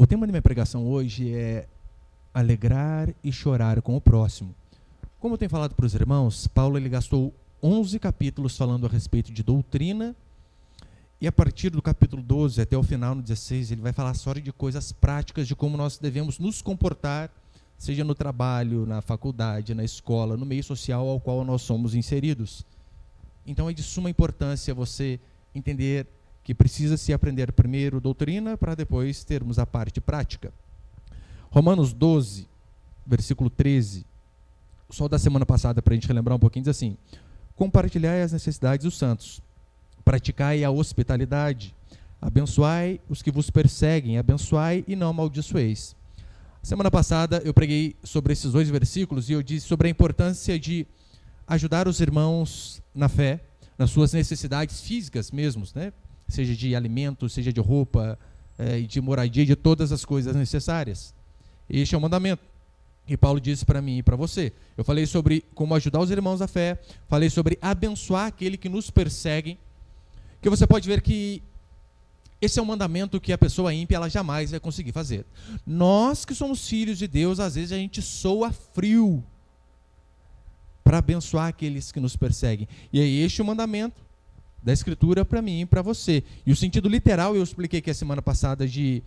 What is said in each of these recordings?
tema da minha pregação hoje é alegrar e chorar com o próximo. Como eu tenho falado para os irmãos, Paulo ele gastou 11 capítulos falando a respeito de doutrina, e a partir do capítulo 12 até o final, no 16, ele vai falar só de coisas práticas, de como nós devemos nos comportar, seja no trabalho, na faculdade, na escola, no meio social ao qual nós somos inseridos. Então é de suma importância você entender que precisa se aprender primeiro doutrina para depois termos a parte prática. Romanos 12, versículo 13, só da semana passada para a gente relembrar um pouquinho, diz assim: compartilhai as necessidades dos santos, praticai a hospitalidade, abençoai os que vos perseguem, abençoai e não amaldiçoeis. Semana passada eu preguei sobre esses 2 versículos e eu disse sobre a importância de ajudar os irmãos na fé, nas suas necessidades físicas mesmos, né? Seja de alimento, seja de roupa, de moradia, de todas as coisas necessárias. Este é o mandamento que Paulo disse para mim e para você. Eu falei sobre como ajudar os irmãos na fé, falei sobre abençoar aquele que nos persegue, que você pode ver que esse é um mandamento que a pessoa ímpia ela jamais vai conseguir fazer. Nós que somos filhos de Deus, às vezes a gente soa frio para abençoar aqueles que nos perseguem. E é este o mandamento da Escritura para mim e para você. E o sentido literal, eu expliquei aqui a semana passada, de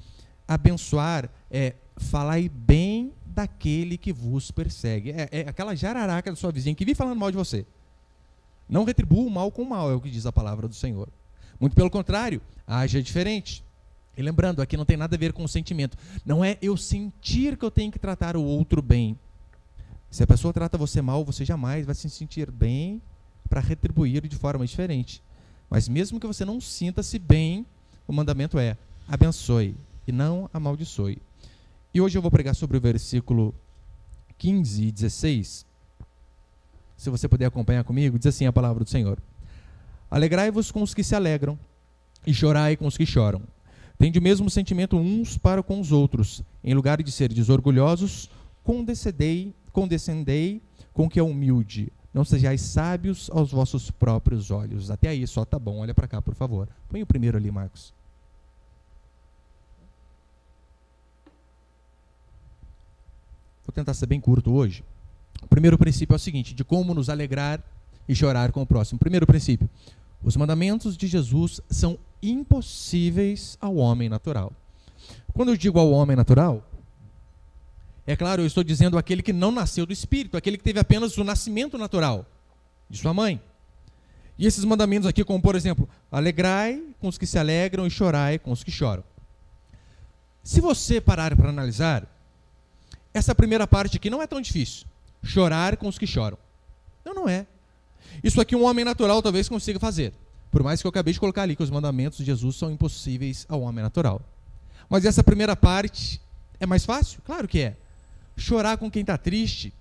abençoar é falar bem daquele que vos persegue. É aquela jararaca da sua vizinha que vive falando mal de você. Não retribua o mal com o mal, é o que diz a palavra do Senhor. Muito pelo contrário, haja diferente. E lembrando, aqui não tem nada a ver com o sentimento. Não é eu sentir que eu tenho que tratar o outro bem. Se a pessoa trata você mal, você jamais vai se sentir bem para retribuir de forma diferente. Mas mesmo que você não sinta-se bem, o mandamento é: abençoe e não amaldiçoe. E hoje eu vou pregar sobre o versículo 15 e 16. Se você puder acompanhar comigo, diz assim a palavra do Senhor: alegrai-vos com os que se alegram e chorai com os que choram. Tende o mesmo sentimento uns para com os outros. Em lugar de seres orgulhosos, condescendei com o que é humilde. Não sejais sábios aos vossos próprios olhos. Até aí só tá bom. Olha para cá, por favor. Põe o primeiro ali, Marcos. Vou tentar ser bem curto hoje. O primeiro princípio é o seguinte, de como nos alegrar e chorar com o próximo. Primeiro princípio: os mandamentos de Jesus são impossíveis ao homem natural. Quando eu digo ao homem natural, é claro, eu estou dizendo aquele que não nasceu do Espírito, aquele que teve apenas o nascimento natural de sua mãe. E esses mandamentos aqui, como por exemplo, alegrai com os que se alegram e chorai com os que choram. Se você parar para analisar, essa primeira parte aqui não é tão difícil. Chorar com os que choram. Não é. Isso aqui um homem natural talvez consiga fazer. Por mais que eu acabei de colocar ali que os mandamentos de Jesus são impossíveis ao homem natural. Mas essa primeira parte é mais fácil? Claro que é. Chorar com quem está triste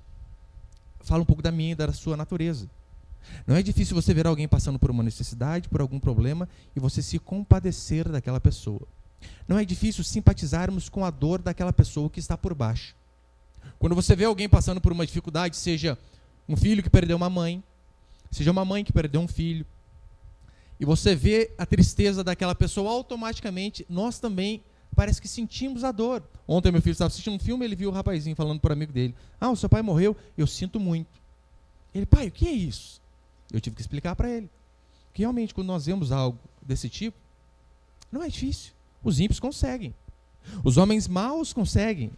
fala um pouco da minha e da sua natureza. Não é difícil você ver alguém passando por uma necessidade, por algum problema, e você se compadecer daquela pessoa. Não é difícil simpatizarmos com a dor daquela pessoa que está por baixo. Quando você vê alguém passando por uma dificuldade, seja um filho que perdeu uma mãe, seja uma mãe que perdeu um filho, e você vê a tristeza daquela pessoa, automaticamente nós também parece que sentimos a dor. Ontem meu filho estava assistindo um filme, ele viu o rapazinho falando para o amigo dele: o seu pai morreu, eu sinto muito. Ele: pai, o que é isso? Eu tive que explicar para ele que realmente quando nós vemos algo desse tipo, não é difícil. Os ímpios conseguem. Os homens maus conseguem.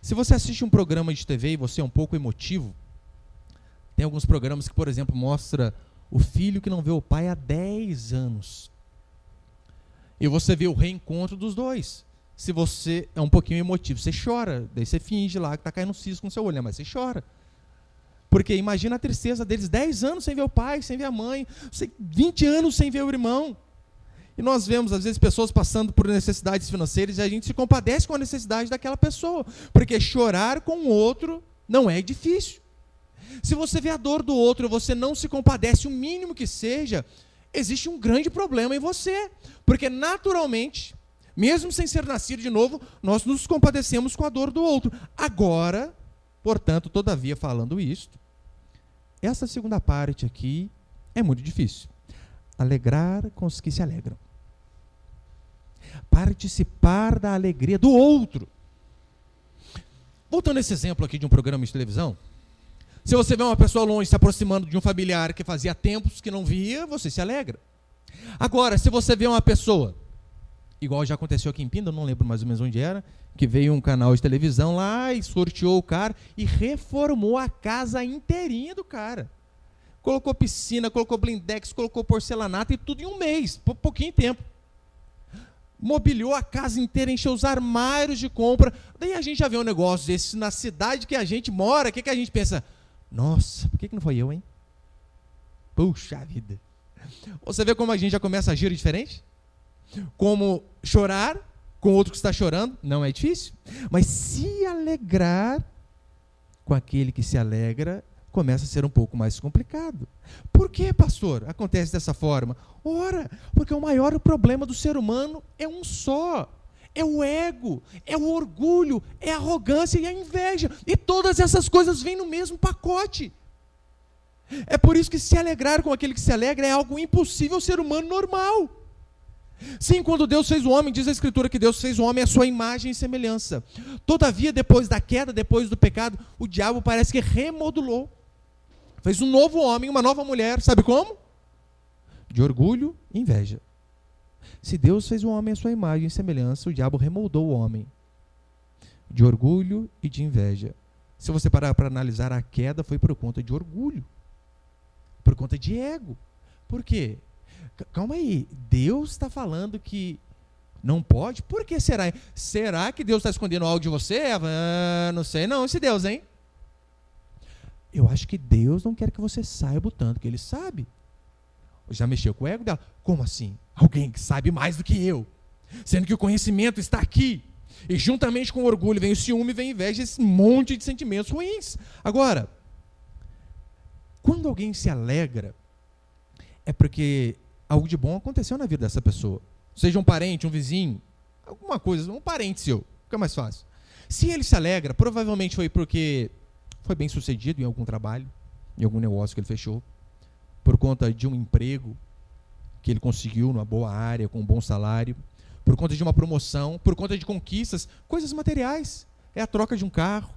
Se você assiste um programa de TV e você é um pouco emotivo, tem alguns programas que, por exemplo, mostra o filho que não vê o pai há 10 anos. E você vê o reencontro dos dois. Se você é um pouquinho emotivo, você chora. Daí você finge lá que está caindo um cisco no seu olho, mas você chora. Porque imagina a tristeza deles, 10 anos sem ver o pai, sem ver a mãe, 20 anos sem ver o irmão. E nós vemos, às vezes, pessoas passando por necessidades financeiras e a gente se compadece com a necessidade daquela pessoa. Porque chorar com o outro não é difícil. Se você vê a dor do outro e você não se compadece, o mínimo que seja, existe um grande problema em você. Porque, naturalmente, mesmo sem ser nascido de novo, nós nos compadecemos com a dor do outro. Agora, portanto, todavia, falando isto, essa segunda parte aqui é muito difícil. Alegrar com os que se alegram. Participar da alegria do outro. Voltando a esse exemplo aqui de um programa de televisão, se você vê uma pessoa longe se aproximando de um familiar que fazia tempos que não via, você se alegra. Agora, se você vê uma pessoa, igual já aconteceu aqui em Pinda, não lembro mais ou menos onde era, que veio um canal de televisão lá e sorteou o cara e reformou a casa inteirinha do cara. Colocou piscina, colocou blindex, colocou porcelanato e tudo em um mês, por pouquinho tempo. Mobiliou a casa inteira, encheu os armários de compra. Daí a gente já vê um negócio desse na cidade que a gente mora, o que a gente pensa? Nossa, por que não foi eu, hein? Puxa vida. Você vê como a gente já começa a agir diferente? Como chorar com outro que está chorando, não é difícil. Mas se alegrar com aquele que se alegra, começa a ser um pouco mais complicado. Por que, pastor, acontece dessa forma? Ora, porque o maior problema do ser humano é um só. É o ego, é o orgulho, é a arrogância e a inveja. E todas essas coisas vêm no mesmo pacote. É por isso que se alegrar com aquele que se alegra é algo impossível ao ser humano normal. Sim, quando Deus fez o homem, diz a Escritura que Deus fez o homem à sua imagem e semelhança. Todavia, depois da queda, depois do pecado, o diabo parece que remodulou. Fez um novo homem, uma nova mulher, sabe como? De orgulho e inveja. Se Deus fez o homem à sua imagem e semelhança, o diabo remoldou o homem de orgulho e de inveja. Se você parar para analisar, a queda foi por conta de orgulho, por conta de ego. Por quê? Calma aí, Deus está falando que não pode? Por que será? Será que Deus está escondendo algo de você, Eva? Não sei não, esse Deus, hein? Eu acho que Deus não quer que você saiba o tanto que Ele sabe. Já mexeu com o ego dela? Como assim? Alguém que sabe mais do que eu, sendo que o conhecimento está aqui. E juntamente com o orgulho vem o ciúme, vem a inveja, esse monte de sentimentos ruins. Agora, quando alguém se alegra, é porque algo de bom aconteceu na vida dessa pessoa. Seja um parente, um vizinho, alguma coisa, um parente seu, fica mais fácil. Se ele se alegra, provavelmente foi porque foi bem sucedido em algum trabalho, em algum negócio que ele fechou, por conta de um emprego que ele conseguiu numa boa área, com um bom salário, por conta de uma promoção, por conta de conquistas, coisas materiais. É a troca de um carro,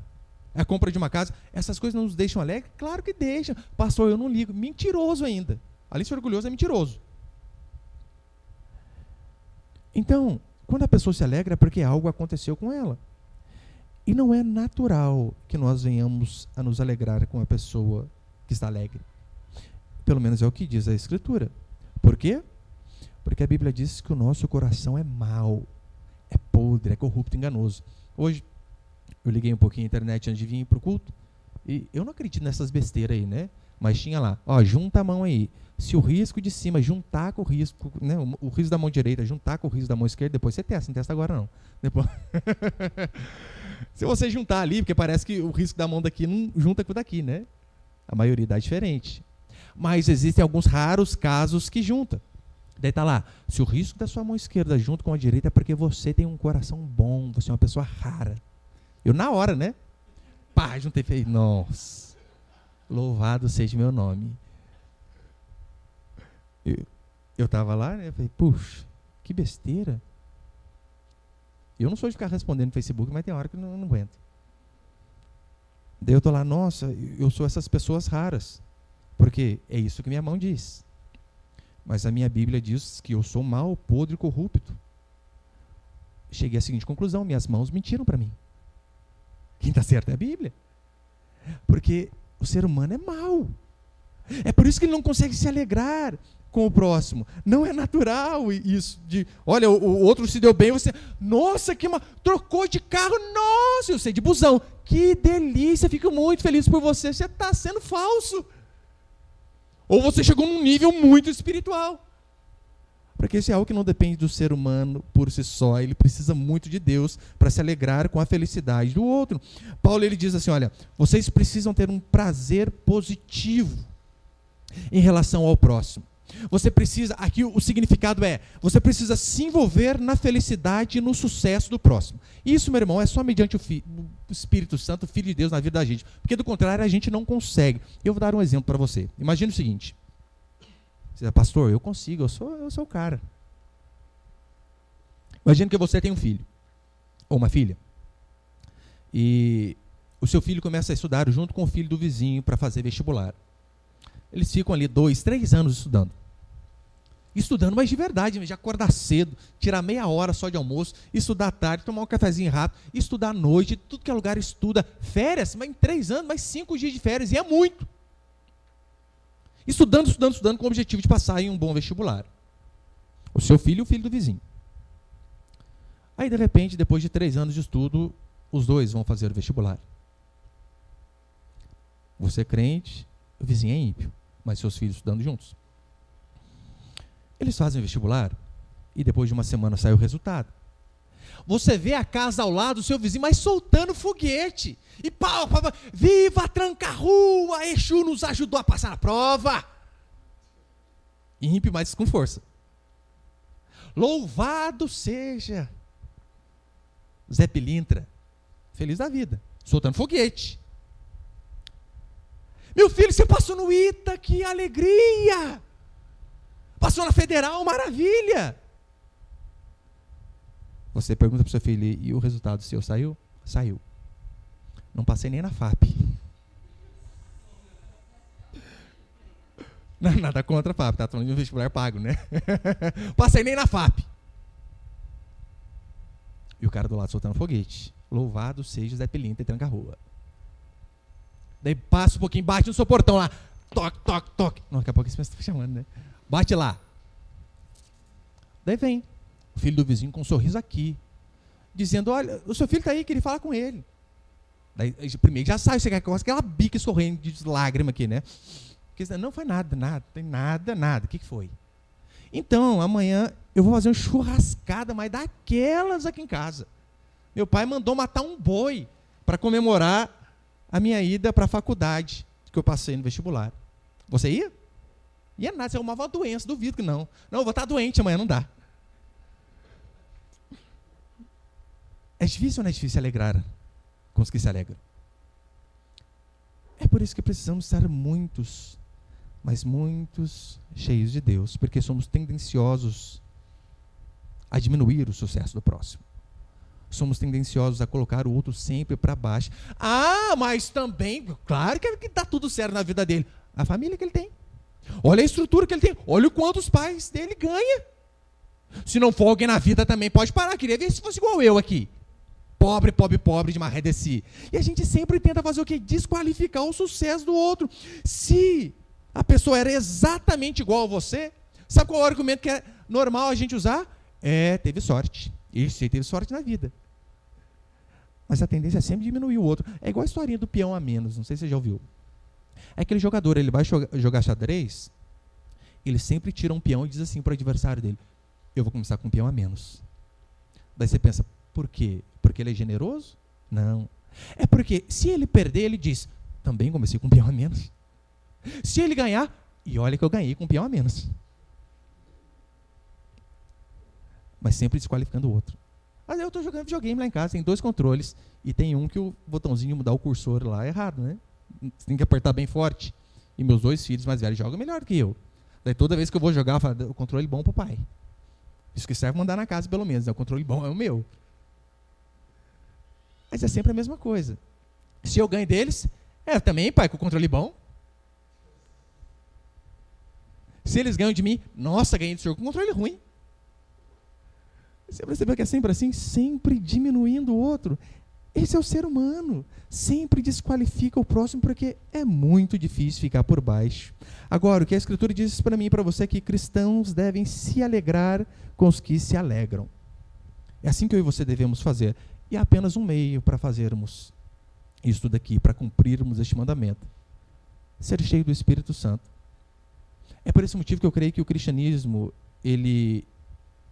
é a compra de uma casa. Essas coisas não nos deixam alegres? Claro que deixam. Pastor, eu não ligo. Mentiroso ainda. Além de ser orgulhoso, é mentiroso. Então, quando a pessoa se alegra é porque algo aconteceu com ela. E não é natural que nós venhamos a nos alegrar com a pessoa que está alegre. Pelo menos é o que diz a Escritura. Por quê? Porque a Bíblia diz que o nosso coração é mau, é podre, é corrupto, enganoso. Hoje, eu liguei um pouquinho a internet antes de vir para o culto, e eu não acredito nessas besteiras aí, né? Mas tinha lá, ó, junta a mão aí. Se o risco de cima juntar com o risco, né, o risco da mão direita juntar com o risco da mão esquerda, depois você testa, não testa agora não. Depois... Se você juntar ali, porque parece que o risco da mão daqui não junta com o daqui, né? A maioria dá diferente. Mas existem alguns raros casos que junta. Daí tá lá, se o risco da sua mão esquerda junto com a direita é porque você tem um coração bom, você é uma pessoa rara. Eu na hora, né? Pá, juntei, falei, nossa, louvado seja meu nome. Eu tava lá, né? Eu falei, puxa, que besteira. Eu não sou de ficar respondendo no Facebook, mas tem hora que eu não aguento. Daí eu tô lá, nossa, eu sou essas pessoas raras. Porque é isso que minha mão diz. Mas a minha Bíblia diz que eu sou mau, podre e corrupto. Cheguei à seguinte conclusão, minhas mãos mentiram para mim. Quem está certo é a Bíblia. Porque o ser humano é mau. É por isso que ele não consegue se alegrar com o próximo. Não é natural isso de, olha, o outro se deu bem, você, nossa, trocou de carro, nossa, eu sei de busão. Que delícia, fico muito feliz por você. Você está sendo falso. Ou você chegou num nível muito espiritual. Porque isso é algo que não depende do ser humano por si só. Ele precisa muito de Deus para se alegrar com a felicidade do outro. Paulo ele diz assim, olha, vocês precisam ter um prazer positivo em relação ao próximo. Você precisa, aqui o significado é, você precisa se envolver na felicidade e no sucesso do próximo. Isso, meu irmão, é só mediante o Espírito Santo, o Filho de Deus na vida da gente. Porque do contrário, a gente não consegue. Eu vou dar um exemplo para você. Imagina o seguinte. Você diz, pastor, eu consigo, eu sou o cara. Imagina que você tem um filho, ou uma filha, e o seu filho começa a estudar junto com o filho do vizinho para fazer vestibular. Eles ficam ali 2, 3 anos estudando. Estudando, mas de verdade, de acordar cedo, tirar meia hora só de almoço, estudar à tarde, tomar um cafezinho rápido, estudar à noite, tudo que é lugar estuda. Férias, mas em 3 anos, mais 5 dias de férias, e é muito. Estudando, com o objetivo de passar em um bom vestibular. O seu filho e o filho do vizinho. Aí, de repente, depois de 3 anos de estudo, os dois vão fazer o vestibular. Você é crente, o vizinho é ímpio, mas seus filhos estudando juntos. Eles fazem o vestibular e depois de uma semana sai o resultado. Você vê a casa ao lado do seu vizinho, mas soltando foguete. E pau, viva Tranca-Rua, Exu nos ajudou a passar a prova. Ímpio, mas com força. Louvado seja Zé Pilintra, feliz da vida, soltando foguete. Meu filho, você passou no ITA, que alegria! Passou na Federal, maravilha! Você pergunta para o seu filho, e o resultado seu saiu? Saiu. Não passei nem na FAP. Nada contra a FAP, tá falando de um vestibular pago, né? Passei nem na FAP. E o cara do lado soltando foguete. Louvado seja Zé Pilintra e Tranca-Rua. Daí passa um pouquinho, bate no seu portão lá. Toque, toque, toque. Não, daqui a pouco esse pensa que está chamando, né? Bate lá. Daí vem o filho do vizinho com um sorriso aqui, dizendo, olha, o seu filho está aí, queria falar com ele. Daí, primeiro já sai, você quer aquela bica escorrendo de lágrima aqui, né? Porque, não foi nada, tem nada. O que foi? Então, amanhã eu vou fazer uma churrascada, mas daquelas aqui em casa. Meu pai mandou matar um boi para comemorar a minha ida para a faculdade, que eu passei no vestibular. Você ia? Ia nada, você arrumava uma doença, duvido que não. Não, eu vou estar doente amanhã, não dá. É difícil ou não é difícil alegrar com os que se alegram? É por isso que precisamos estar muitos, mas muitos cheios de Deus, porque somos tendenciosos a diminuir o sucesso do próximo. Somos tendenciosos a colocar o outro sempre para baixo. Ah, mas também, claro que está tudo certo na vida dele. A família que ele tem. Olha a estrutura que ele tem. Olha o quanto os pais dele ganham. Se não for alguém na vida também pode parar. Queria ver se fosse igual eu aqui. Pobre de maré desse. E a gente sempre tenta fazer o quê? Desqualificar o sucesso do outro. Se a pessoa era exatamente igual a você, sabe qual é o argumento que é normal a gente usar? Teve sorte. Isso aí teve sorte na vida. Mas a tendência é sempre diminuir o outro. É igual a historinha do peão a menos, não sei se você já ouviu. É aquele jogador, ele vai jogar xadrez, ele sempre tira um peão e diz assim para o adversário dele, eu vou começar com um peão a menos. Daí você pensa, por quê? Porque ele é generoso? Não. É porque se ele perder, ele diz, também comecei com um peão a menos. Se ele ganhar, e olha que eu ganhei com um peão a menos. Mas sempre desqualificando o outro. Mas eu estou jogando videogame lá em casa, tem 2 controles, e tem um que o botãozinho mudar o cursor lá é errado, né? Você tem que apertar bem forte. E meus 2 filhos mais velhos jogam melhor do que eu. Daí toda vez que eu vou jogar, eu falo, o controle bom pro pai. Isso que serve mandar na casa, pelo menos, né? O controle bom é o meu. Mas é sempre a mesma coisa. Se eu ganho deles, também, pai, com o controle bom. Se eles ganham de mim, nossa, ganhei do senhor com controle ruim. Você percebeu que é sempre assim? Sempre diminuindo o outro. Esse é o ser humano. Sempre desqualifica o próximo porque é muito difícil ficar por baixo. Agora, o que a Escritura diz para mim e para você é que cristãos devem se alegrar com os que se alegram. É assim que eu e você devemos fazer. E há apenas um meio para fazermos isto daqui, para cumprirmos este mandamento. Ser cheio do Espírito Santo. É por esse motivo que eu creio que o cristianismo, ele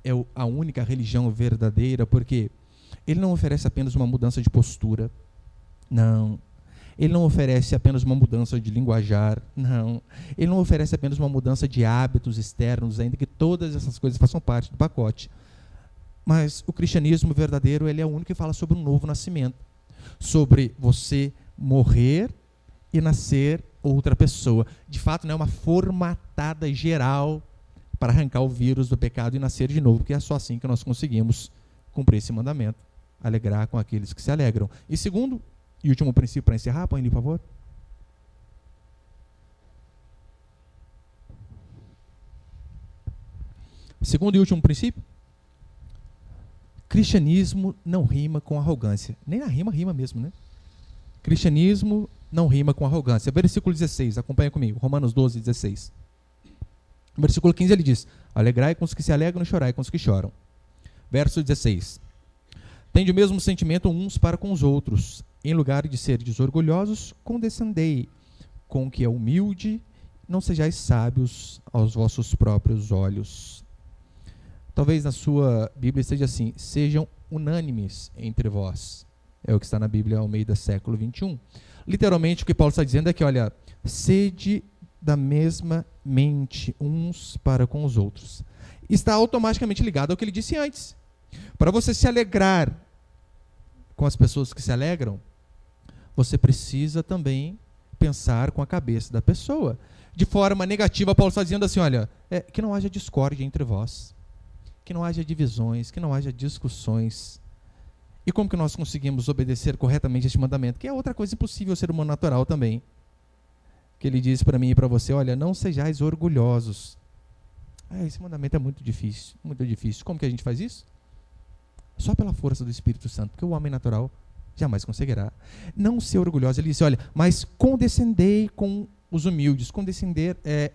é a única religião verdadeira, porque ele não oferece apenas uma mudança de postura, não. Ele não oferece apenas uma mudança de linguajar, não. Ele não oferece apenas uma mudança de hábitos externos, ainda que todas essas coisas façam parte do pacote. Mas o cristianismo verdadeiro, ele é o único que fala sobre um novo nascimento, sobre você morrer e nascer outra pessoa. De fato, não é uma formatada geral para arrancar o vírus do pecado e nascer de novo, porque é só assim que nós conseguimos cumprir esse mandamento, alegrar com aqueles que se alegram. E segundo e último princípio para encerrar, põe ali, por favor. Segundo e último princípio, cristianismo não rima com arrogância. Nem a rima mesmo, né? Cristianismo não rima com arrogância. Versículo 16, acompanha comigo, Romanos 12, 16. Versículo 15 ele diz: alegrai com os que se alegram e chorai com os que choram. Verso 16. Tende o mesmo sentimento uns para com os outros. Em lugar de seres orgulhosos, condescendei com o que é humilde, não sejais sábios aos vossos próprios olhos. Talvez na sua Bíblia esteja assim: sejam unânimes entre vós. É o que está na Bíblia Almeida século 21. Literalmente o que Paulo está dizendo é que, olha, sede da mesma mente uns para com os outros. Está automaticamente ligado ao que ele disse antes. Para você se alegrar com as pessoas que se alegram, você precisa também pensar com a cabeça da pessoa. De forma negativa, Paulo está dizendo assim, olha, que não haja discórdia entre vós, que não haja divisões, que não haja discussões. E como que nós conseguimos obedecer corretamente este mandamento? Que é outra coisa impossível ao ser humano natural também. Que ele diz para mim e para você, olha, não sejais orgulhosos. Esse mandamento é muito difícil, muito difícil. Como que a gente faz isso? Só pela força do Espírito Santo, porque o homem natural jamais conseguirá. Não ser orgulhoso. Ele diz, olha, mas condescendei com os humildes. Condescender é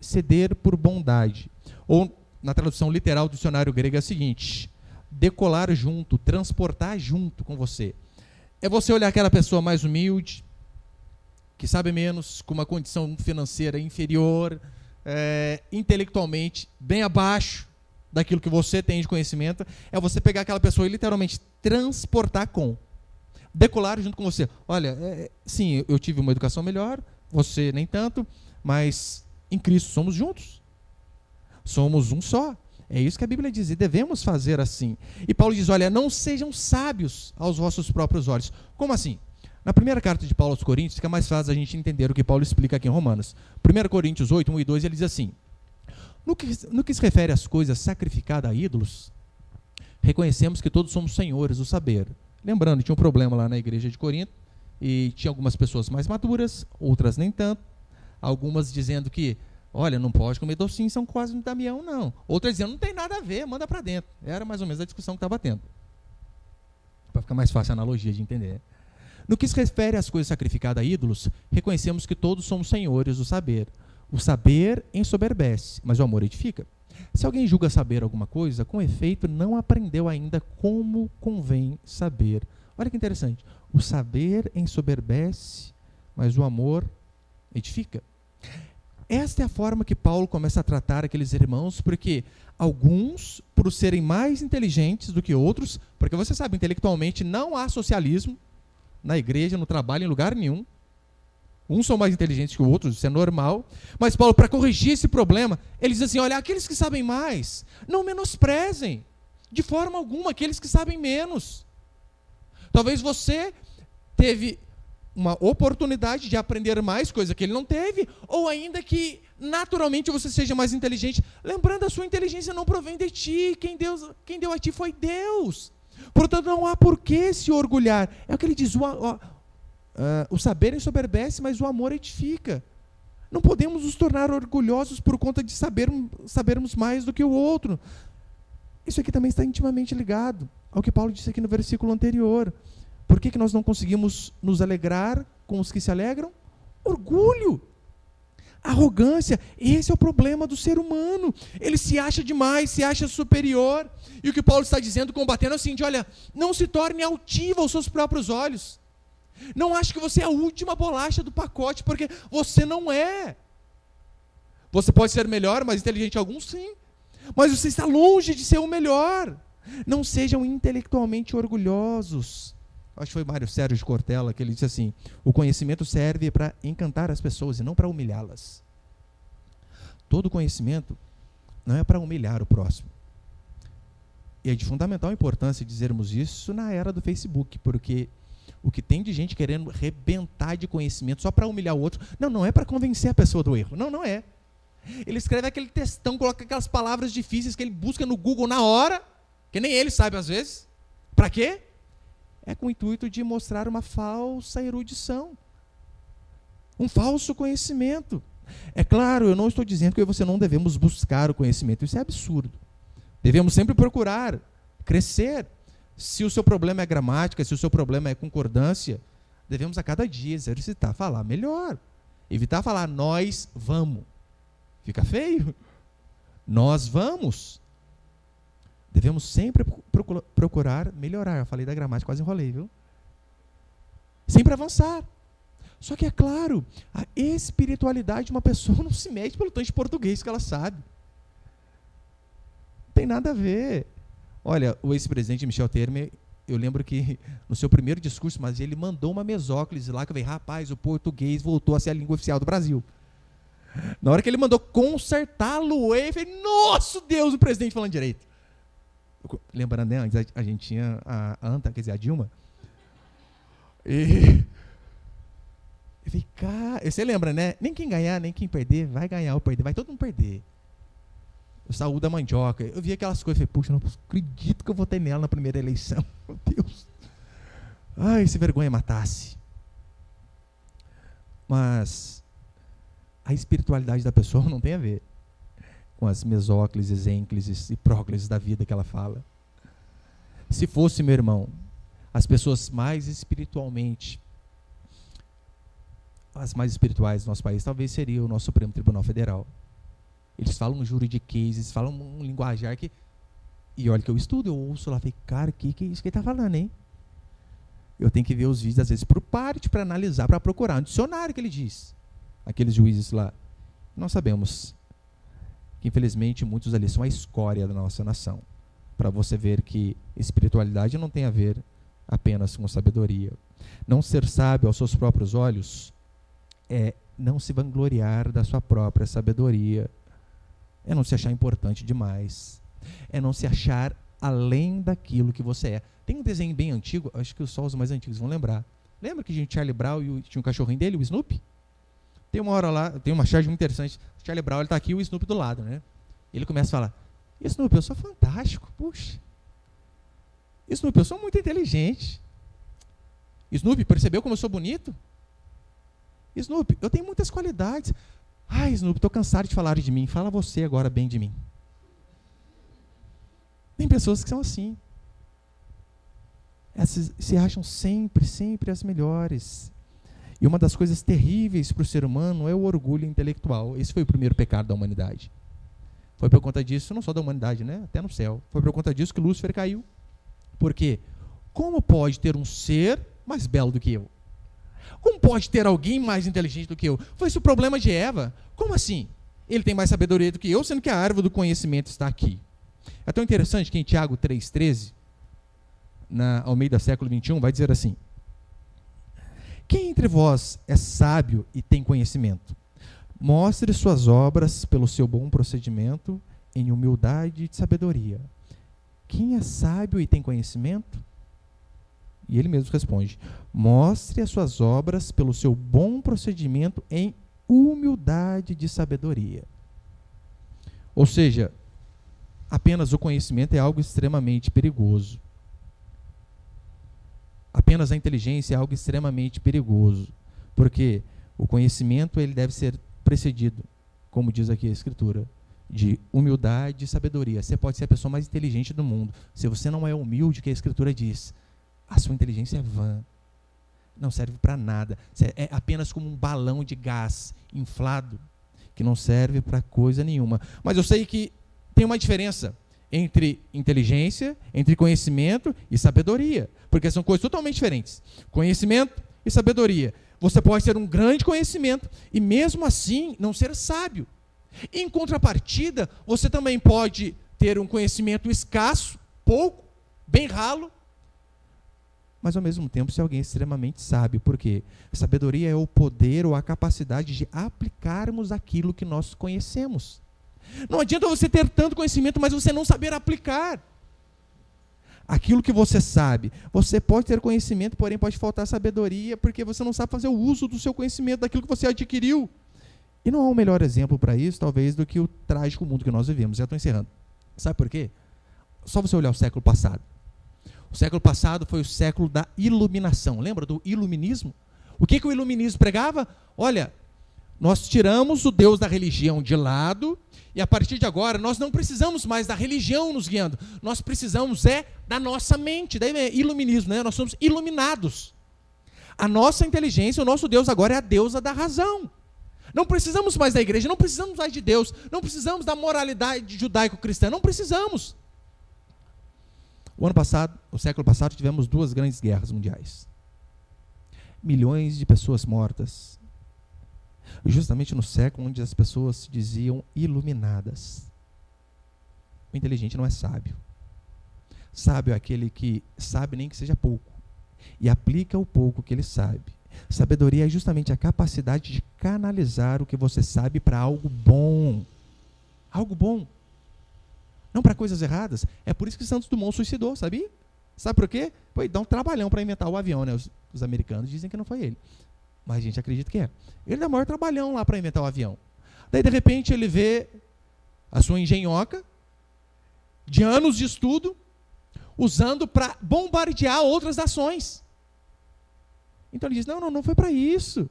ceder por bondade. Ou, na tradução literal do dicionário grego, é o seguinte: decolar junto, transportar junto com você. É você olhar aquela pessoa mais humilde, que sabe menos, com uma condição financeira inferior, intelectualmente bem abaixo daquilo que você tem de conhecimento, é você pegar aquela pessoa e literalmente transportar com. Decolar junto com você. Olha, sim, eu tive uma educação melhor, você nem tanto, mas em Cristo somos juntos. Somos um só. É isso que a Bíblia diz, e devemos fazer assim. E Paulo diz, olha, não sejam sábios aos vossos próprios olhos. Como assim? Na primeira carta de Paulo aos Coríntios, fica mais fácil a gente entender o que Paulo explica aqui em Romanos. 1 Coríntios 8, 1 e 2, ele diz assim: no que se refere às coisas sacrificadas a ídolos, reconhecemos que todos somos senhores do saber. Lembrando, tinha um problema lá na igreja de Corinto, e tinha algumas pessoas mais maduras, outras nem tanto, algumas dizendo que, olha, não pode comer docinho São Cosme e Damião, não. Outras dizendo, não tem nada a ver, manda para dentro. Era mais ou menos a discussão que estava tendo. Para ficar mais fácil a analogia de entender. No que se refere às coisas sacrificadas a ídolos, reconhecemos que todos somos senhores do saber. O saber ensoberbece, mas o amor edifica. Se alguém julga saber alguma coisa, com efeito não aprendeu ainda como convém saber. Olha que interessante. O saber ensoberbece, mas o amor edifica. Esta é a forma que Paulo começa a tratar aqueles irmãos, porque alguns, por serem mais inteligentes do que outros, porque você sabe, intelectualmente não há socialismo na igreja, no trabalho, em lugar nenhum. Uns são mais inteligentes que os outros, isso é normal. Mas Paulo, para corrigir esse problema, ele diz assim, olha, aqueles que sabem mais, não menosprezem, de forma alguma, aqueles que sabem menos. Talvez você teve uma oportunidade de aprender mais, coisa que ele não teve, ou ainda que naturalmente você seja mais inteligente. Lembrando, a sua inteligência não provém de ti, quem deu a ti foi Deus. Portanto, não há por que se orgulhar. É o que ele diz, o saber ensoberbece, mas o amor edifica. Não podemos nos tornar orgulhosos por conta de sabermos mais do que o outro. Isso aqui também está intimamente ligado ao que Paulo disse aqui no versículo anterior. Por que nós não conseguimos nos alegrar com os que se alegram? Orgulho, arrogância. Esse é o problema do ser humano. Ele se acha demais, se acha superior. E o que Paulo está dizendo, combatendo, é o seguinte, olha, não se torne altivo aos seus próprios olhos. Não ache que você é a última bolacha do pacote, porque você não é. Você pode ser melhor, mais inteligente alguns, sim. Mas você está longe de ser o melhor. Não sejam intelectualmente orgulhosos. Acho que foi Mário Sérgio de Cortella que ele disse assim, o conhecimento serve para encantar as pessoas e não para humilhá-las. Todo conhecimento não é para humilhar o próximo. E é de fundamental importância dizermos isso na era do Facebook, porque o que tem de gente querendo rebentar de conhecimento só para humilhar o outro, não é para convencer a pessoa do erro, não é. Ele escreve aquele textão, coloca aquelas palavras difíceis que ele busca no Google na hora, Que nem ele sabe às vezes. Para quê? É com o intuito de mostrar uma falsa erudição. Um falso conhecimento. É claro, eu não estou dizendo que você não devemos buscar o conhecimento. Isso é absurdo. Devemos sempre procurar crescer. Se o seu problema é gramática, se o seu problema é concordância, devemos a cada dia exercitar, falar melhor. Evitar falar nós vamos. Fica feio. Nós vamos. Devemos sempre procurar melhorar. Eu falei da gramática, quase enrolei, viu? Sempre avançar. Só que é claro, a espiritualidade de uma pessoa não se mede pelo tanto de português que ela sabe. Não tem nada a ver. Olha, o ex-presidente Michel Temer, eu lembro que no seu primeiro discurso, mas ele mandou uma mesóclise lá, que eu falei, rapaz, o português voltou a ser a língua oficial do Brasil. Na hora que ele mandou consertá-lo, eu falei, nossa Deus, o presidente falando direito. Lembrando, né, antes a gente tinha a Anta, quer dizer, a Dilma. E eu falei, cara, você lembra, né? Nem quem ganhar, nem quem perder, vai ganhar ou perder, vai todo mundo perder. O saúde da mandioca. Eu vi aquelas coisas, falei, puxa, não acredito que eu votei nela na primeira eleição. Meu Deus. Ai, se vergonha matasse. Mas a espiritualidade da pessoa não tem a ver com as mesóclises, ênclises e próclises da vida que ela fala. Se fosse, meu irmão, as pessoas mais espiritualmente, as mais espirituais do nosso país, talvez seria o nosso Supremo Tribunal Federal. Eles falam um juridiquês, eles falam um linguajar que... E olha que eu estudo, eu ouço lá, falei, cara, que é isso que ele está falando, hein? Eu tenho que ver os vídeos, às vezes, por parte, para analisar, para procurar um dicionário que ele diz. Aqueles juízes lá. Nós sabemos que, infelizmente, muitos ali são a escória da nossa nação. Para você ver que espiritualidade não tem a ver apenas com sabedoria. Não ser sábio aos seus próprios olhos é não se vangloriar da sua própria sabedoria. É não se achar importante demais. É não se achar além daquilo que você é. Tem um desenho bem antigo, acho que só os mais antigos vão lembrar. Lembra que tinha o Charlie Brown e tinha um cachorrinho dele, o Snoopy? Tem uma hora lá, tem uma charge muito interessante. O Charlie Brown está aqui e o Snoopy do lado, né? Ele começa a falar, Snoopy, eu sou fantástico, puxa. Snoopy, eu sou muito inteligente. Snoopy, percebeu como eu sou bonito? Snoopy, eu tenho muitas qualidades. Ai, Snoopy, estou cansado de falar de mim. Fala você agora bem de mim. Tem pessoas que são assim. Essas se acham sempre as melhores. E uma das coisas terríveis para o ser humano é o orgulho intelectual. Esse foi o primeiro pecado da humanidade. Foi por conta disso, não só da humanidade, né? Até no céu. Foi por conta disso que Lúcifer caiu. Por quê? Como pode ter um ser mais belo do que eu? Como pode ter alguém mais inteligente do que eu? Foi esse o problema de Eva. Como assim? Ele tem mais sabedoria do que eu, sendo que a árvore do conhecimento está aqui. É tão interessante que em Tiago 3,13, ao meio do século XXI, vai dizer assim, quem entre vós é sábio e tem conhecimento? Mostre suas obras pelo seu bom procedimento em humildade e sabedoria. Quem é sábio e tem conhecimento? E ele mesmo responde, mostre as suas obras pelo seu bom procedimento em humildade de sabedoria. Ou seja, apenas o conhecimento é algo extremamente perigoso. Apenas a inteligência é algo extremamente perigoso. Porque o conhecimento ele deve ser precedido, como diz aqui a Escritura, de humildade e sabedoria. Você pode ser a pessoa mais inteligente do mundo. Se você não é humilde, que a Escritura diz, a sua inteligência é vã. Não serve para nada. É apenas como um balão de gás inflado, que não serve para coisa nenhuma. Mas eu sei que tem uma diferença entre inteligência, entre conhecimento e sabedoria. Porque são coisas totalmente diferentes. Conhecimento e sabedoria. Você pode ter um grande conhecimento e mesmo assim não ser sábio. Em contrapartida, você também pode ter um conhecimento escasso, pouco, bem ralo, mas ao mesmo tempo ser alguém extremamente sábio. Por quê? Sabedoria é o poder ou a capacidade de aplicarmos aquilo que nós conhecemos. Não adianta você ter tanto conhecimento, mas você não saber aplicar aquilo que você sabe. Você pode ter conhecimento, porém pode faltar sabedoria, porque você não sabe fazer o uso do seu conhecimento, daquilo que você adquiriu. E não há um melhor exemplo para isso, talvez, do que o trágico mundo que nós vivemos. Já estou encerrando. Sabe por quê? Só você olhar o século passado. O século passado foi o século da iluminação. Lembra do iluminismo? O que o iluminismo pregava? Olha, nós tiramos o Deus da religião de lado e a partir de agora nós não precisamos mais da religião nos guiando. Nós precisamos da nossa mente. Daí é iluminismo, né? Nós somos iluminados. A nossa inteligência, o nosso Deus agora é a deusa da razão. Não precisamos mais da igreja, não precisamos mais de Deus, não precisamos da moralidade judaico-cristã, não precisamos. O século passado, tivemos 2 grandes guerras mundiais. Milhões de pessoas mortas. Justamente no século onde as pessoas se diziam iluminadas. O inteligente não é sábio. Sábio é aquele que sabe nem que seja pouco e aplica o pouco que ele sabe. Sabedoria é justamente a capacidade de canalizar o que você sabe para algo bom. Algo bom. Não para coisas erradas. É por isso que Santos Dumont suicidou, sabia? Sabe por quê? Foi dar um trabalhão para inventar o avião, né? Os americanos dizem que não foi ele. Mas a gente acredita que é. Ele dá o maior trabalhão lá para inventar o avião. Daí, de repente, ele vê a sua engenhoca, de anos de estudo, usando para bombardear outras nações. Então ele diz, não foi para isso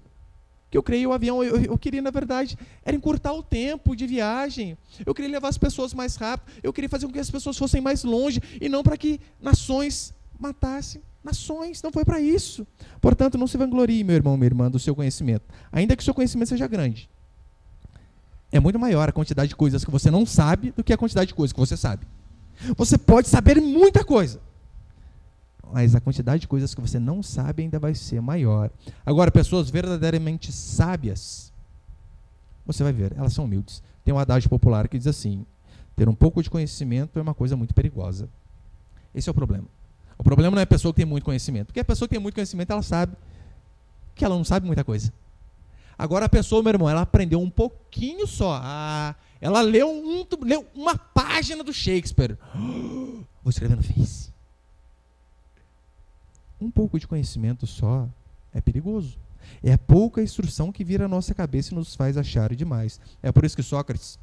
que eu criei o avião. Eu queria, na verdade, era encurtar o tempo de viagem. Eu queria levar as pessoas mais rápido. Eu queria fazer com que as pessoas fossem mais longe e não para que nações matassem nações. Não foi para isso. Portanto, não se vanglorie, meu irmão, minha irmã, do seu conhecimento. Ainda que o seu conhecimento seja grande. É muito maior a quantidade de coisas que você não sabe do que a quantidade de coisas que você sabe. Você pode saber muita coisa, mas a quantidade de coisas que você não sabe ainda vai ser maior. Agora, pessoas verdadeiramente sábias, você vai ver, elas são humildes. Tem um adágio popular que diz assim, ter um pouco de conhecimento é uma coisa muito perigosa. Esse é o problema. O problema não é a pessoa que tem muito conhecimento, porque a pessoa que tem muito conhecimento, ela sabe que ela não sabe muita coisa. Agora a pessoa, meu irmão, ela aprendeu um pouquinho só. Ela leu uma página do Shakespeare. Vou escrever no Face. Um pouco de conhecimento só é perigoso. É a pouca instrução que vira a nossa cabeça e nos faz achar demais. É por isso que Sócrates,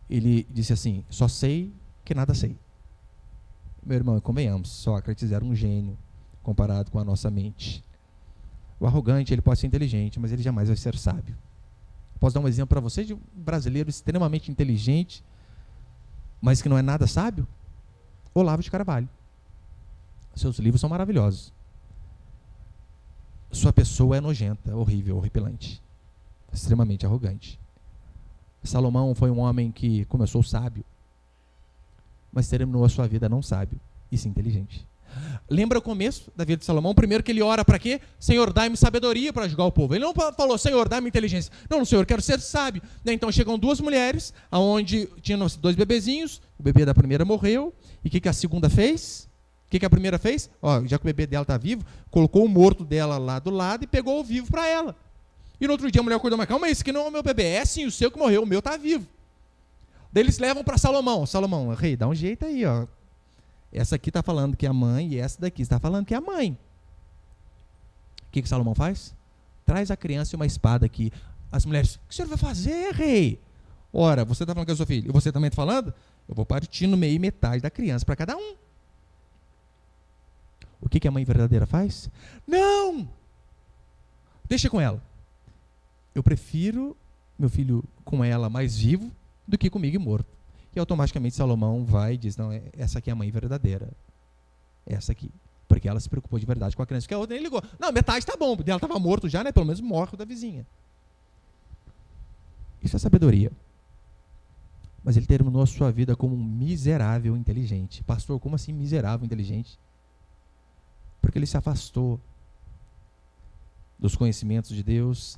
ele disse assim, só sei que nada sei. Meu irmão, convenhamos, Sócrates era um gênio comparado com a nossa mente. O arrogante, ele pode ser inteligente, mas ele jamais vai ser sábio. Posso dar um exemplo para você de um brasileiro extremamente inteligente, mas que não é nada sábio? Olavo de Carvalho. Seus livros são maravilhosos. Sua pessoa é nojenta, horrível, horripilante. Extremamente arrogante. Salomão foi um homem que começou sábio, mas terminou a sua vida não sábio, e sim inteligente. Lembra o começo da vida de Salomão? Primeiro que ele ora para quê? Senhor, dai-me sabedoria para julgar o povo. Ele não falou, Senhor, dai-me inteligência. Não, Senhor, quero ser sábio. Então chegam 2 mulheres, onde tinham 2 bebezinhos, o bebê da primeira morreu, e o que a segunda fez? O que a primeira fez? Já que o bebê dela está vivo, colocou o morto dela lá do lado e pegou o vivo para ela. E no outro dia a mulher acordou, mas calma, esse aqui não é o meu bebê. É sim, o seu que morreu, o meu está vivo. Daí eles levam para Salomão. Salomão, rei, dá um jeito aí, ó. Essa aqui está falando que é a mãe e essa daqui está falando que é a mãe. O que Salomão faz? Traz a criança e uma espada aqui. As mulheres, o que o senhor vai fazer, rei? Ora, você está falando que é o seu filho e você também está falando? Eu vou partir no meio e metade da criança para cada um. O que a mãe verdadeira faz? Não! Deixa com ela. Eu prefiro meu filho com ela mais vivo do que comigo e morto. E automaticamente Salomão vai e diz, não, essa aqui é a mãe verdadeira. Essa aqui. Porque ela se preocupou de verdade com a criança. Porque a outra nem ligou. Não, metade está bom. Ela estava morto já, né? Pelo menos morre o da vizinha. Isso é sabedoria. Mas ele terminou a sua vida como um miserável inteligente. Pastor, como assim miserável inteligente? Porque ele se afastou dos conhecimentos de Deus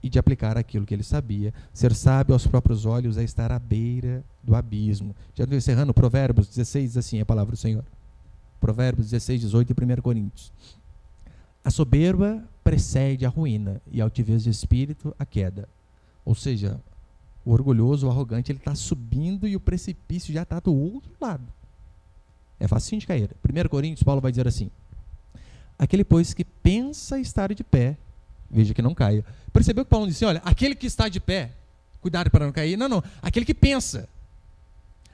e de aplicar aquilo que ele sabia. Ser sábio aos próprios olhos é estar à beira do abismo. Já estou encerrando, Provérbios 16 diz assim, a palavra do Senhor. Provérbios 16, 18 e 1 Coríntios. A soberba precede a ruína e a altivez de espírito a queda. Ou seja, o orgulhoso, o arrogante, ele está subindo e o precipício já está do outro lado. É facinho de cair. 1 Coríntios, Paulo vai dizer assim, aquele, pois, que pensa estar de pé, veja que não caia. Percebeu que Paulo disse, olha, aquele que está de pé, cuidado para não cair. Não, aquele que pensa.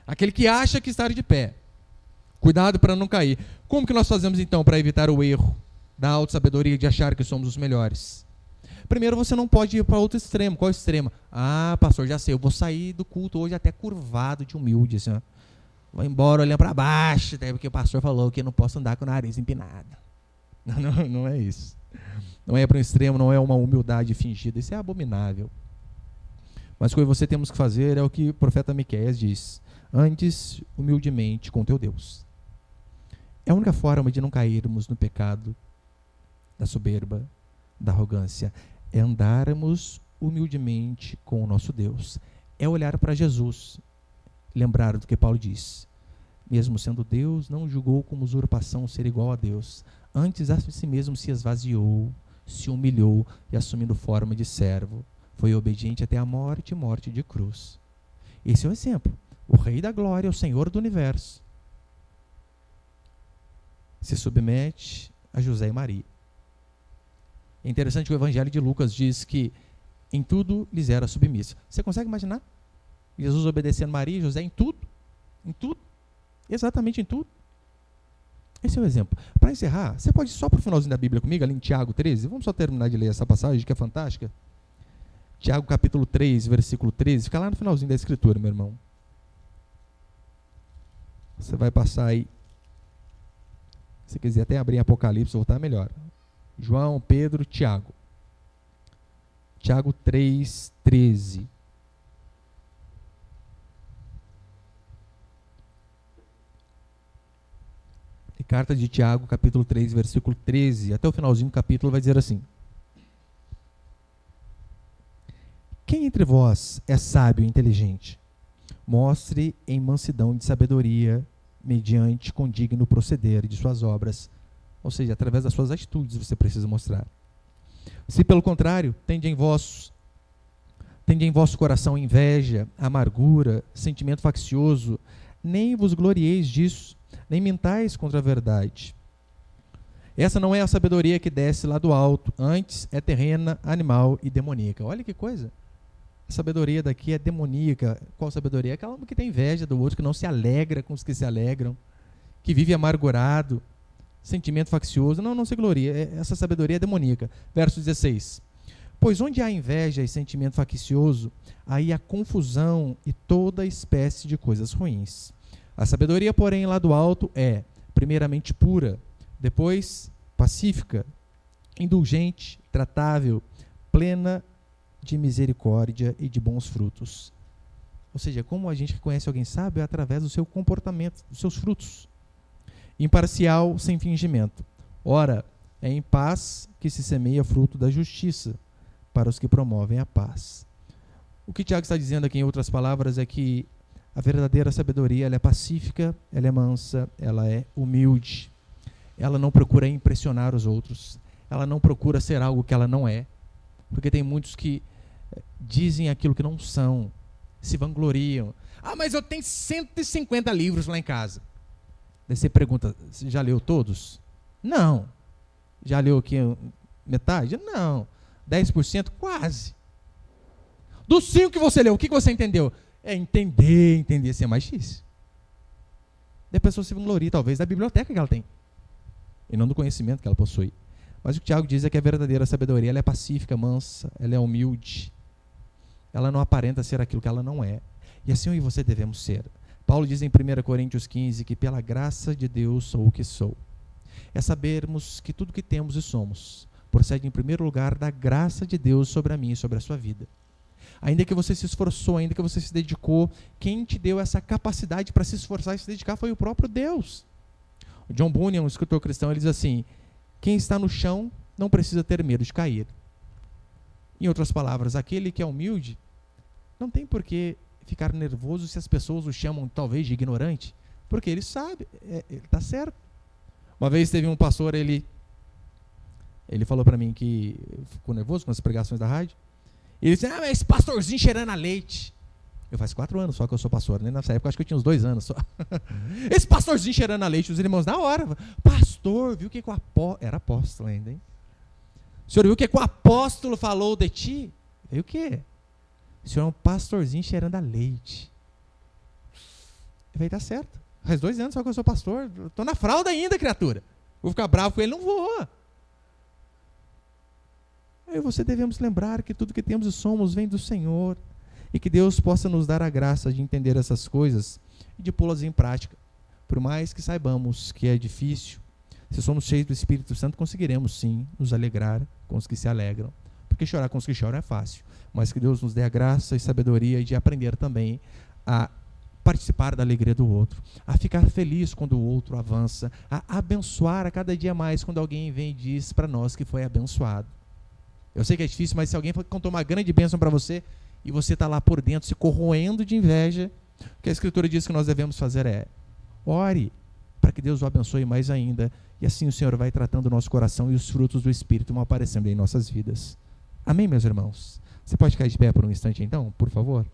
Aquele que acha que está de pé. Cuidado para não cair. Como que nós fazemos então para evitar o erro da autossabedoria de achar que somos os melhores? Primeiro, você não pode ir para outro extremo. Qual extremo? Ah, pastor, já sei, eu vou sair do culto hoje até curvado de humilde, assim, ó. Vou embora olhando para baixo, até porque o pastor falou que eu não posso andar com o nariz empinado. Não é isso. Não é para um extremo, não é uma humildade fingida. Isso é abominável. Mas o que você temos que fazer é o que o profeta Miqueias diz. Antes, humildemente com teu Deus. É a única forma de não cairmos no pecado da soberba, da arrogância. É andarmos humildemente com o nosso Deus. É olhar para Jesus. Lembrar do que Paulo diz. Mesmo sendo Deus, não julgou como usurpação ser igual a Deus. Antes a si mesmo se esvaziou, se humilhou e assumindo forma de servo. Foi obediente até a morte, morte de cruz. Esse é o exemplo. O Rei da Glória, o Senhor do Universo, se submete a José e Maria. É interessante que o Evangelho de Lucas diz que em tudo lhes era submisso. Você consegue imaginar? Jesus obedecendo Maria e José em tudo? Em tudo? Exatamente em tudo. Esse é o exemplo. Para encerrar, você pode ir só para o finalzinho da Bíblia comigo, ali em Tiago 13? Vamos só terminar de ler essa passagem que é fantástica. Tiago capítulo 3, versículo 13. Fica lá no finalzinho da Escritura, meu irmão. Você vai passar aí. Se quiser até abrir em Apocalipse, voltar melhor. João, Pedro, Tiago. Tiago 3, 13. E carta de Tiago, capítulo 3, versículo 13. Até o finalzinho do capítulo vai dizer assim. Quem entre vós é sábio e inteligente? Mostre em mansidão de sabedoria, mediante condigno proceder de suas obras. Ou seja, através das suas atitudes você precisa mostrar. Se pelo contrário, tende em vosso coração inveja, amargura, sentimento faccioso, nem vos glorieis disso, nem mentais contra a verdade. Essa não é a sabedoria que desce lá do alto, antes é terrena, animal e demoníaca. Olha que coisa. A sabedoria daqui é demoníaca. Qual sabedoria? Aquela que tem inveja do outro, que não se alegra com os que se alegram, que vive amargurado, sentimento faccioso. Não se gloria. Essa sabedoria é demoníaca. Verso 16. Pois onde há inveja e sentimento faccioso, aí há confusão e toda espécie de coisas ruins. A sabedoria, porém, lá do alto é, primeiramente, pura, depois, pacífica, indulgente, tratável, plena de misericórdia e de bons frutos. Ou seja, como a gente reconhece alguém sábio é através do seu comportamento, dos seus frutos. Imparcial, sem fingimento. Ora, é em paz que se semeia fruto da justiça para os que promovem a paz. O que Tiago está dizendo aqui, em outras palavras, é que a verdadeira sabedoria ela é pacífica, ela é mansa, ela é humilde. Ela não procura impressionar os outros. Ela não procura ser algo que ela não é. Porque tem muitos que dizem aquilo que não são, se vangloriam. Ah, mas eu tenho 150 livros lá em casa. Daí você pergunta, você já leu todos? Não. Já leu aqui metade? Não. 10%? Quase. Dos 5 que você leu, o que você entendeu? Entender assim é mais difícil. Daí a pessoa se vangloria, talvez, da biblioteca que ela tem, e não do conhecimento que ela possui. Mas o que o Tiago diz é que a verdadeira sabedoria ela é pacífica, mansa, ela é humilde. Ela não aparenta ser aquilo que ela não é. E assim eu e você devemos ser. Paulo diz em 1 Coríntios 15 que pela graça de Deus sou o que sou. É sabermos que tudo que temos e somos procede em primeiro lugar da graça de Deus sobre a minha e sobre a sua vida. Ainda que você se esforçou, ainda que você se dedicou, quem te deu essa capacidade para se esforçar e se dedicar foi o próprio Deus. O John Bunyan, um escritor cristão, ele diz assim: quem está no chão não precisa ter medo de cair. Em outras palavras, aquele que é humilde não tem por que ficar nervoso se as pessoas o chamam talvez de ignorante, porque ele sabe, ele está certo. Uma vez teve um pastor, ele falou para mim que ficou nervoso com as pregações da rádio. Ele disse: esse pastorzinho cheirando a leite. Eu faz 4 anos só que eu sou pastor, né? Nessa época acho que eu tinha uns 2 anos só. Esse pastorzinho cheirando a leite, os irmãos na hora. Pastor, viu o que o apóstolo... Era apóstolo ainda, hein? O senhor viu o que o apóstolo falou de ti? Viu o quê? O senhor é um pastorzinho cheirando a leite. Ele vai dar certo. Faz 2 anos só que eu sou pastor. Estou na fralda ainda, criatura. Vou ficar bravo com ele? Não vou. Eu e você devemos lembrar que tudo que temos e somos vem do Senhor. E que Deus possa nos dar a graça de entender essas coisas e de pô-las em prática. Por mais que saibamos que é difícil, se somos cheios do Espírito Santo, conseguiremos sim nos alegrar com os que se alegram. Porque chorar com os que choram é fácil. Mas que Deus nos dê a graça e sabedoria de aprender também a participar da alegria do outro, a ficar feliz quando o outro avança, a abençoar a cada dia mais quando alguém vem e diz para nós que foi abençoado. Eu sei que é difícil, mas se alguém contou uma grande bênção para você e você está lá por dentro se corroendo de inveja, o que a Escritura diz que nós devemos fazer é: ore para que Deus o abençoe mais ainda, e assim o Senhor vai tratando o nosso coração e os frutos do Espírito vão aparecendo em nossas vidas. Amém, meus irmãos? Você pode ficar de pé por um instante então, por favor?